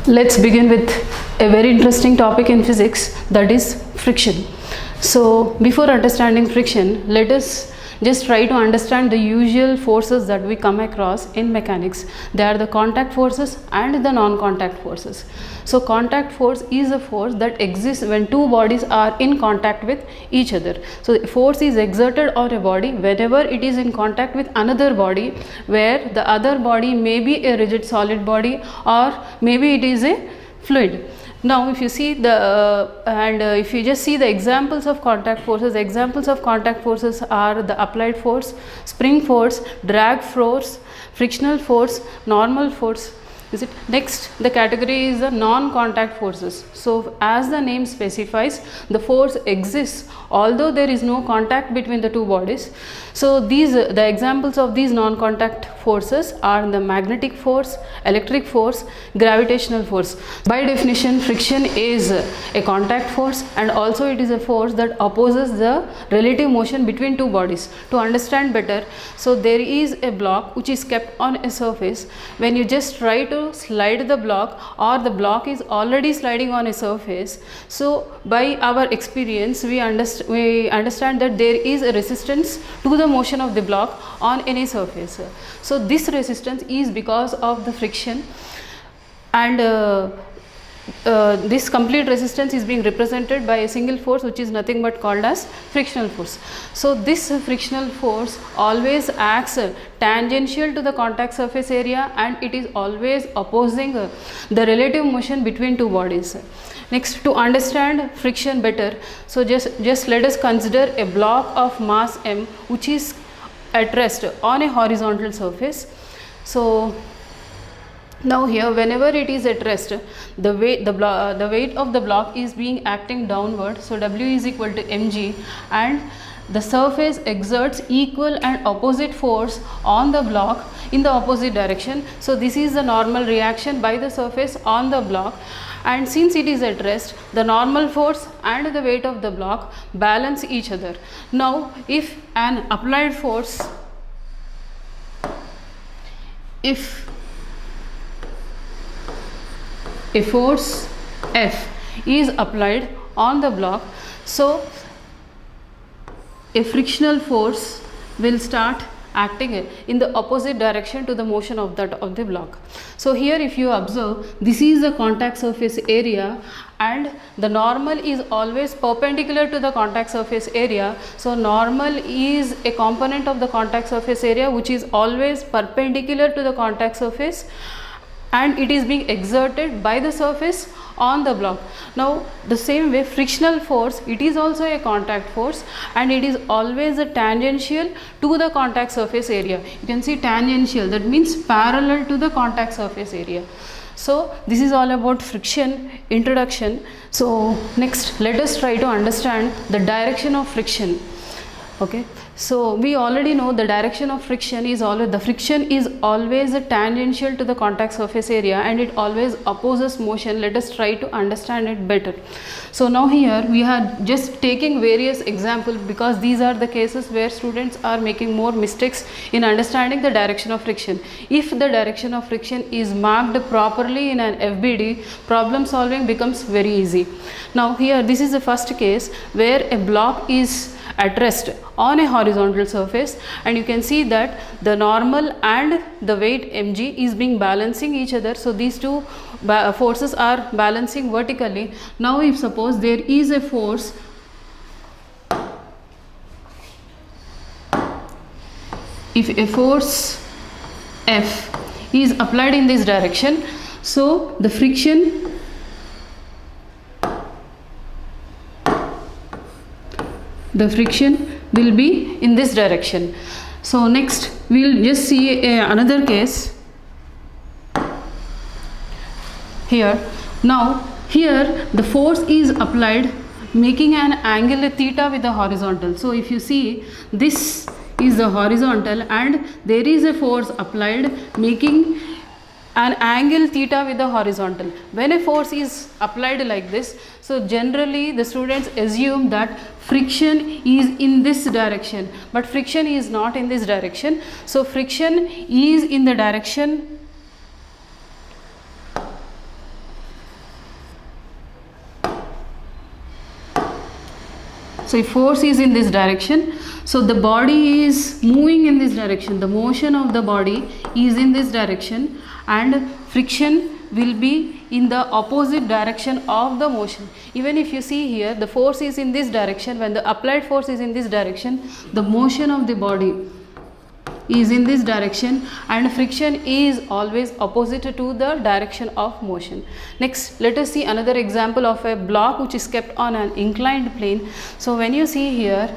Let's begin with a very interesting topic in physics, that is friction. So before understanding friction, let us just try to understand the usual forces that we come across in mechanics. They are the contact forces and the non-contact forces. So contact force is a force that exists when two bodies are in contact with each other. So force is exerted on a body whenever it is in contact with another body, where the other body may be a rigid solid body or maybe it is a fluid. Now if you see if you just see the examples of contact forces are the applied force, spring force, drag force, frictional force, normal force. Is it? Next, the category is the non-contact forces. So as the name specifies, the force exists although there is no contact between the two bodies. So the examples of these non-contact forces are the magnetic force, electric force, gravitational force. By definition, friction is a contact force and also it is a force that opposes the relative motion between two bodies. To understand better, so there is a block which is kept on a surface. When you just try to slide the block, or the block is already sliding on a surface, so by our experience we understand that there is a resistance to the motion of the block on any surface. So this resistance is because of the friction, and this complete resistance is being represented by a single force which is nothing but called as frictional force. So this frictional force always acts tangential to the contact surface area and it is always opposing the relative motion between two bodies. Next, to understand friction better, so just let us consider a block of mass m which is at rest on a horizontal surface. So now here, whenever it is at rest, the weight of the block is being acting downward. So W is equal to mg, and the surface exerts equal and opposite force on the block in the opposite direction. So this is the normal reaction by the surface on the block, and since it is at rest, the normal force and the weight of the block balance each other. Now if an applied force, if a force F is applied on the block, so a frictional force will start acting in the opposite direction to the motion of the block. So here if you observe, this is the contact surface area and the normal is always perpendicular to the contact surface area. So normal is a component of the contact surface area which is always perpendicular to the contact surface, and it is being exerted by the surface on the block. Now the same way, frictional force, it is also a contact force and it is always a tangential to the contact surface area. You can see tangential, that means parallel to the contact surface area. So this is all about friction introduction. So next, let us try to understand the direction of friction. Okay, so we already know the direction of friction is always, the friction is always a tangential to the contact surface area and it always opposes motion. Let us try to understand it better. So now here we are just taking various examples because these are the cases where students are making more mistakes in understanding the direction of friction. If the direction of friction is marked properly in an FBD, problem solving becomes very easy. Now here, this is the first case where a block is at rest on a horizontal surface, and you can see that the normal and the weight mg is being balancing each other. So these two forces are balancing vertically. Now if suppose there is a force F is applied in this direction, so the friction will be in this direction. So next we will just see another case here. Now here the force is applied making an angle theta with the horizontal. So if you see, this is the horizontal and there is a force applied making an angle theta with the horizontal. When a force is applied like this, so generally the students assume that friction is in this direction, but friction is not in this direction. So friction is in the direction So if force is in this direction, so the body is moving in this direction, the motion of the body is in this direction, and friction will be in the opposite direction of the motion. Even if you see here, the force is in this direction, when the applied force is in this direction, the motion of the body is in this direction, and friction is always opposite to the direction of motion. Next, let us see another example of a block which is kept on an inclined plane. So when you see here,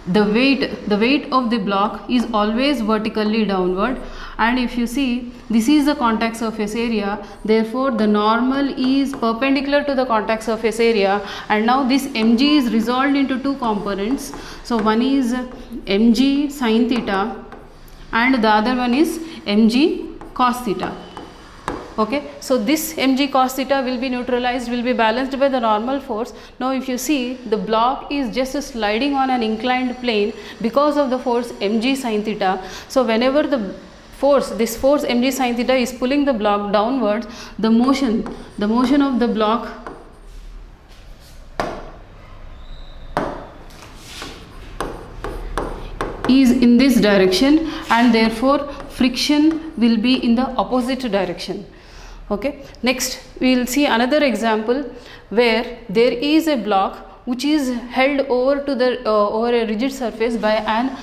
the weight of the block is always vertically downward, and if you see, this is the contact surface area, therefore the normal is perpendicular to the contact surface area, and now this mg is resolved into two components. So one is mg sin theta and the other one is mg cos theta. Okay, so this mg cos theta will be neutralized, will be balanced by the normal force. Now if you see, the block is just sliding on an inclined plane because of the force mg sin theta. So whenever the force, this force mg sin theta is pulling the block downwards, the motion of the block is in this direction, and therefore friction will be in the opposite direction. Okay, next we will see another example where there is a block which is held over to the over a rigid surface by an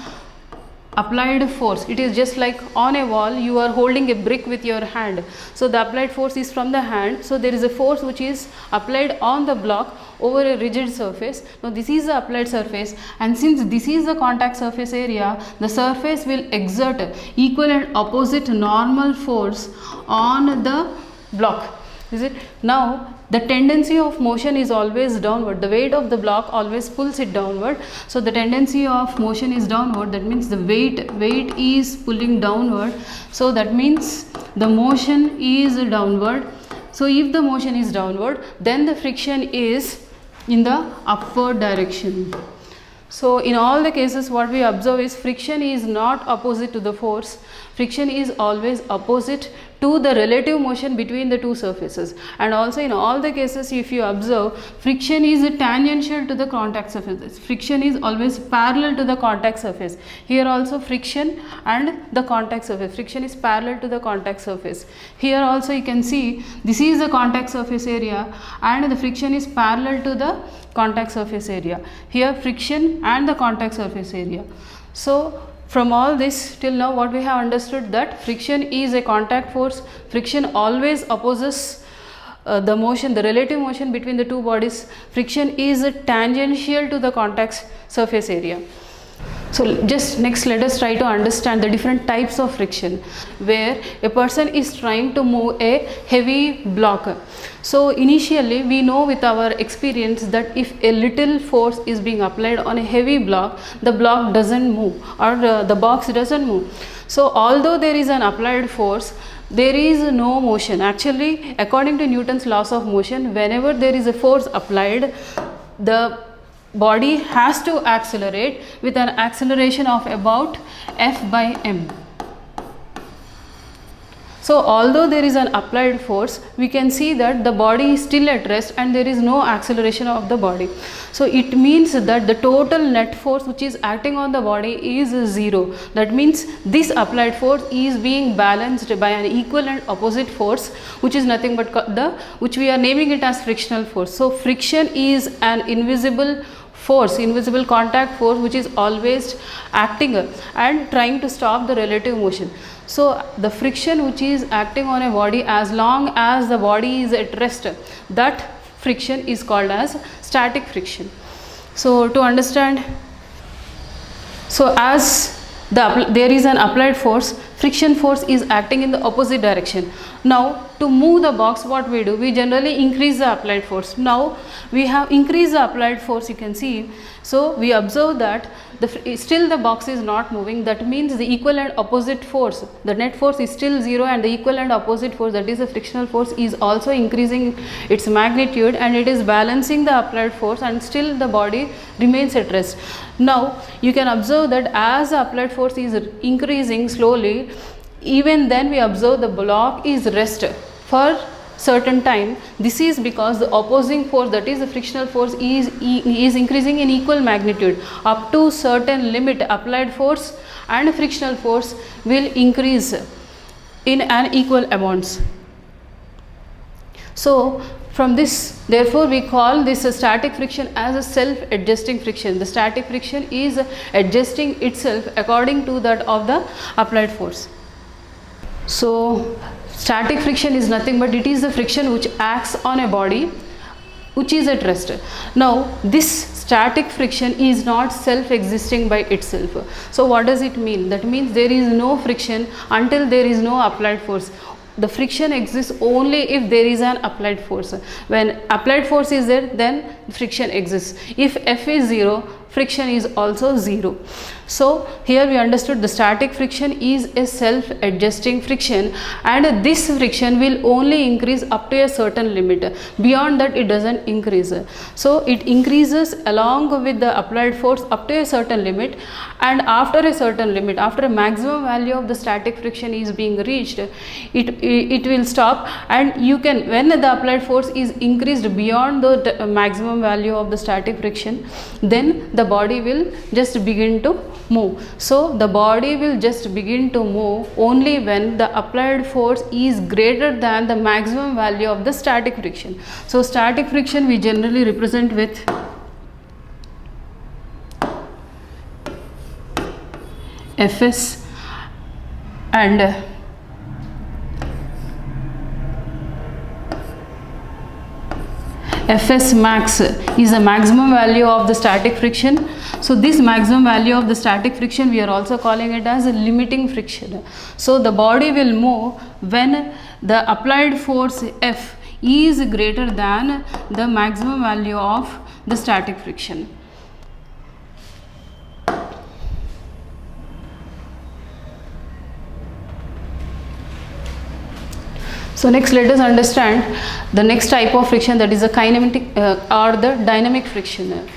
applied force. It is just like on a wall you are holding a brick with your hand, so the applied force is from the hand, so there is a force which is applied on the block over a rigid surface. Now this is the applied surface, and since this is the contact surface area, the surface will exert equal and opposite normal force on the block. Is it? Now the tendency of motion is always downward, the weight of the block always pulls it downward. So the tendency of motion is downward, that means the weight is pulling downward, so that means the motion is downward. So if the motion is downward, then the friction is in the upward direction. So in all the cases what we observe is friction is not opposite to the force, friction is always opposite to the relative motion between the two surfaces, and also in all the cases if you observe, friction is tangential to the contact surface, friction is always parallel to the contact surface. Here also friction and the contact surface, friction is parallel to the contact surface. Here also you can see, this is the contact surface area and the friction is parallel to the contact surface area. Here friction and the contact surface area. So from all this till now what we have understood, that friction is a contact force, friction always opposes the motion, the relative motion between the two bodies, friction is tangential to the contact surface area. So just next let us try to understand the different types of friction where a person is trying to move a heavy block. So initially we know with our experience that if a little force is being applied on a heavy block, the block doesn't move, or the box doesn't move. So although there is an applied force, there is no motion. Actually, according to Newton's laws of motion, whenever there is a force applied, the body has to accelerate with an acceleration of about F by m. So although there is an applied force, we can see that the body is still at rest and there is no acceleration of the body. So it means that the total net force which is acting on the body is 0. That means this applied force is being balanced by an equal and opposite force, which is nothing but which we are naming it as frictional force. So friction is an invisible force, invisible contact force, which is always acting and trying to stop the relative motion. So the friction which is acting on a body as long as the body is at rest, that friction is called as static friction. So to understand, so as there is an applied force, friction force is acting in the opposite direction. Now to move the box, what we do, we generally increase the applied force. Now we have increased the applied force, you can see. So we observe that still the box is not moving. That means the equal and opposite force, the net force is still 0, and the equal and opposite force, that is the frictional force, is also increasing its magnitude and it is balancing the applied force, and still the body remains at rest. Now you can observe that as the applied force is increasing slowly, even then we observe the block is rest for certain time. This is because the opposing force, that is the frictional force, is increasing in equal magnitude. Up to certain limit, applied force and frictional force will increase in an equal amounts. So from this, therefore we call this a static friction as a self-adjusting friction. The static friction is adjusting itself according to that of the applied force. So static friction is nothing but it is the friction which acts on a body which is at rest. Now this static friction is not self-existing by itself. So what does it mean? That means there is no friction until there is no applied force. The friction exists only if there is an applied force. When applied force is there, then friction exists. If F is 0, friction is also 0. So here we understood the static friction is a self-adjusting friction, and this friction will only increase up to a certain limit. Beyond that it doesn't increase. So it increases along with the applied force up to a certain limit, and after a certain limit, after a maximum value of the static friction is being reached, it will stop, and you can, when the applied force is increased beyond the maximum value of the static friction, then the body will just begin to move. So the body will just begin to move only when the applied force is greater than the maximum value of the static friction. So static friction we generally represent with Fs, and Fs max is the maximum value of the static friction. So this maximum value of the static friction we are also calling it as a limiting friction. So the body will move when the applied force F is greater than the maximum value of the static friction. So next let us understand the next type of friction, that is the kinematic or the dynamic friction.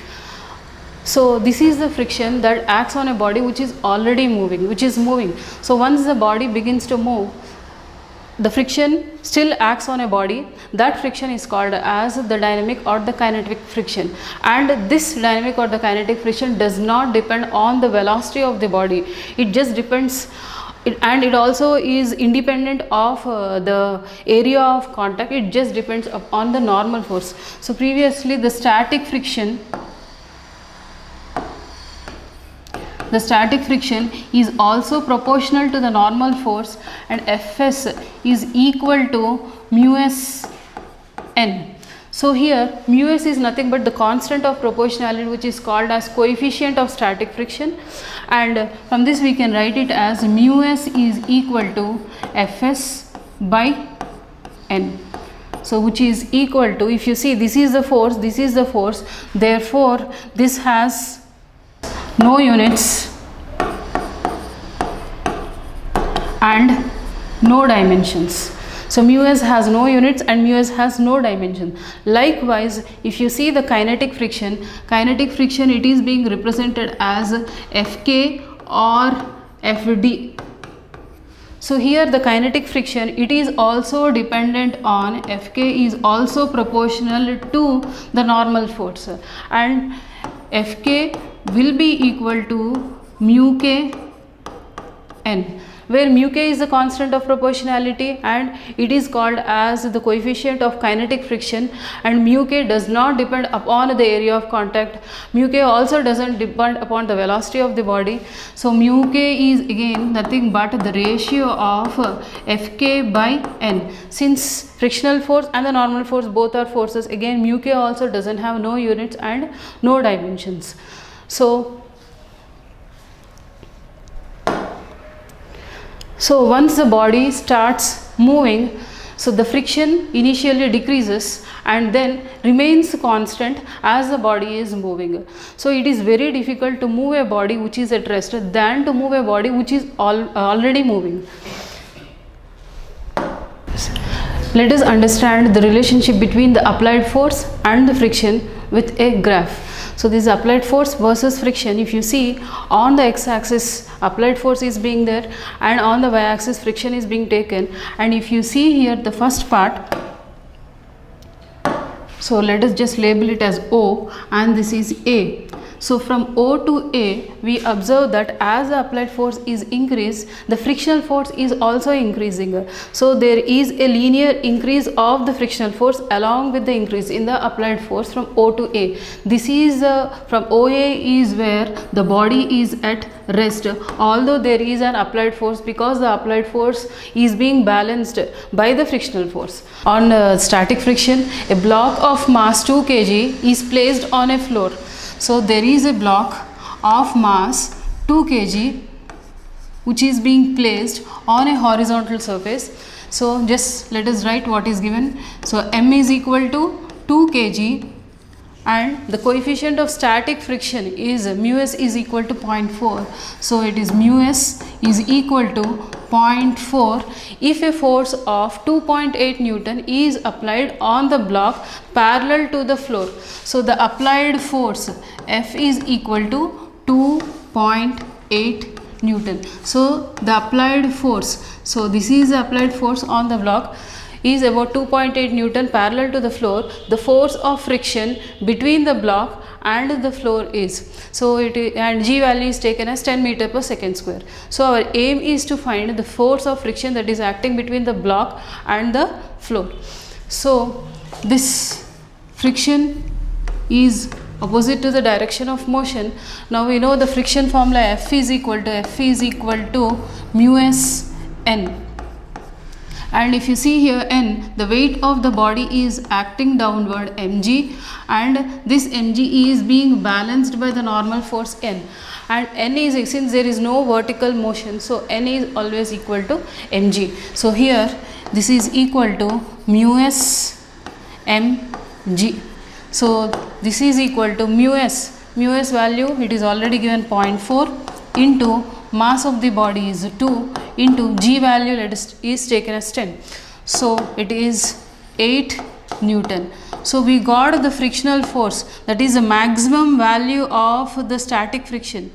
So this is the friction that acts on a body which is already moving, So once the body begins to move, the friction still acts on a body. That friction is called as the dynamic or the kinetic friction, and this dynamic or the kinetic friction does not depend on the velocity of the body. It just depends, and it also is independent of the area of contact. It just depends on the normal force. So previously the static friction is also proportional to the normal force, and Fs is equal to mu s n. So here mu s is nothing but the constant of proportionality, which is called as coefficient of static friction, and from this we can write it as mu s is equal to Fs by n. So which is equal to, if you see, this is the force, therefore this has no units and no dimensions. So mu s has no units and mu s has no dimension. Likewise, if you see the kinetic friction, it is being represented as Fk or Fd. So here the kinetic friction, it is also dependent on Fk is also proportional to the normal force, and Fk will be equal to mu k n, where mu k is the constant of proportionality and it is called as the coefficient of kinetic friction, and mu k does not depend upon the area of contact. Mu k also doesn't depend upon the velocity of the body. So mu k is again nothing but the ratio of Fk by n. Since frictional force and the normal force both are forces, again mu k also doesn't have no units and no dimensions. So once the body starts moving, so the friction initially decreases and then remains constant as the body is moving. So it is very difficult to move a body which is at rest than to move a body which is already moving. Let us understand the relationship between the applied force and the friction with a graph. So this is applied force versus friction. If you see, on the x-axis applied force is being there and on the y-axis friction is being taken, and if you see here the first part, So let us just label it as O, and this is A. So from O to A, we observe that as the applied force is increased, the frictional force is also increasing. So there is a linear increase of the frictional force along with the increase in the applied force from O to A. This is from OA is where the body is at rest, although there is an applied force, because the applied force is being balanced by the frictional force. On static friction, a block of mass 2 kg is placed on a floor. So there is a block of mass 2 kg which is being placed on a horizontal surface. So just let us write what is given. So m is equal to 2 kg, and the coefficient of static friction is mu s is equal to 0.4. So it is mu s is equal to 0.4 if a force of 2.8 Newton is applied on the block parallel to the floor. So the applied force F is equal to 2.8 Newton. So the applied force, so this is the applied force on the block, is about 2.8 Newton parallel to the floor. The force of friction between the block and the floor is, so it is, and G value is taken as 10 meter per second square. So our aim is to find the force of friction that is acting between the block and the floor. So this friction is opposite to the direction of motion. Now we know the friction formula F is equal to mu s n. And if you see here n, the weight of the body is acting downward, mg, and this mg is being balanced by the normal force n, and n is, since there is no vertical motion, so n is always equal to mg. So here this is equal to mu s mg. So this is equal to mu s value, it is already given 0.4 into mass of the body is 2 into G value is taken as 10. So it is 8 Newton. So we got the frictional force, that is the maximum value of the static friction,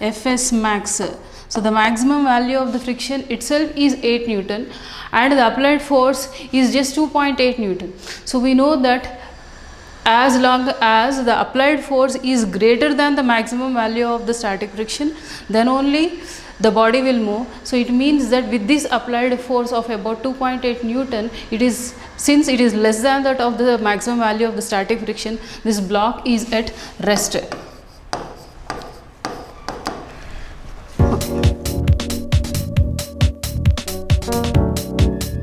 Fs max. So the maximum value of the friction itself is 8 Newton and the applied force is just 2.8 Newton. So we know that as long as the applied force is greater than the maximum value of the static friction, then only the body will move. So it means that with this applied force of about 2.8 Newton, it is, since it is less than that of the maximum value of the static friction, this block is at rest.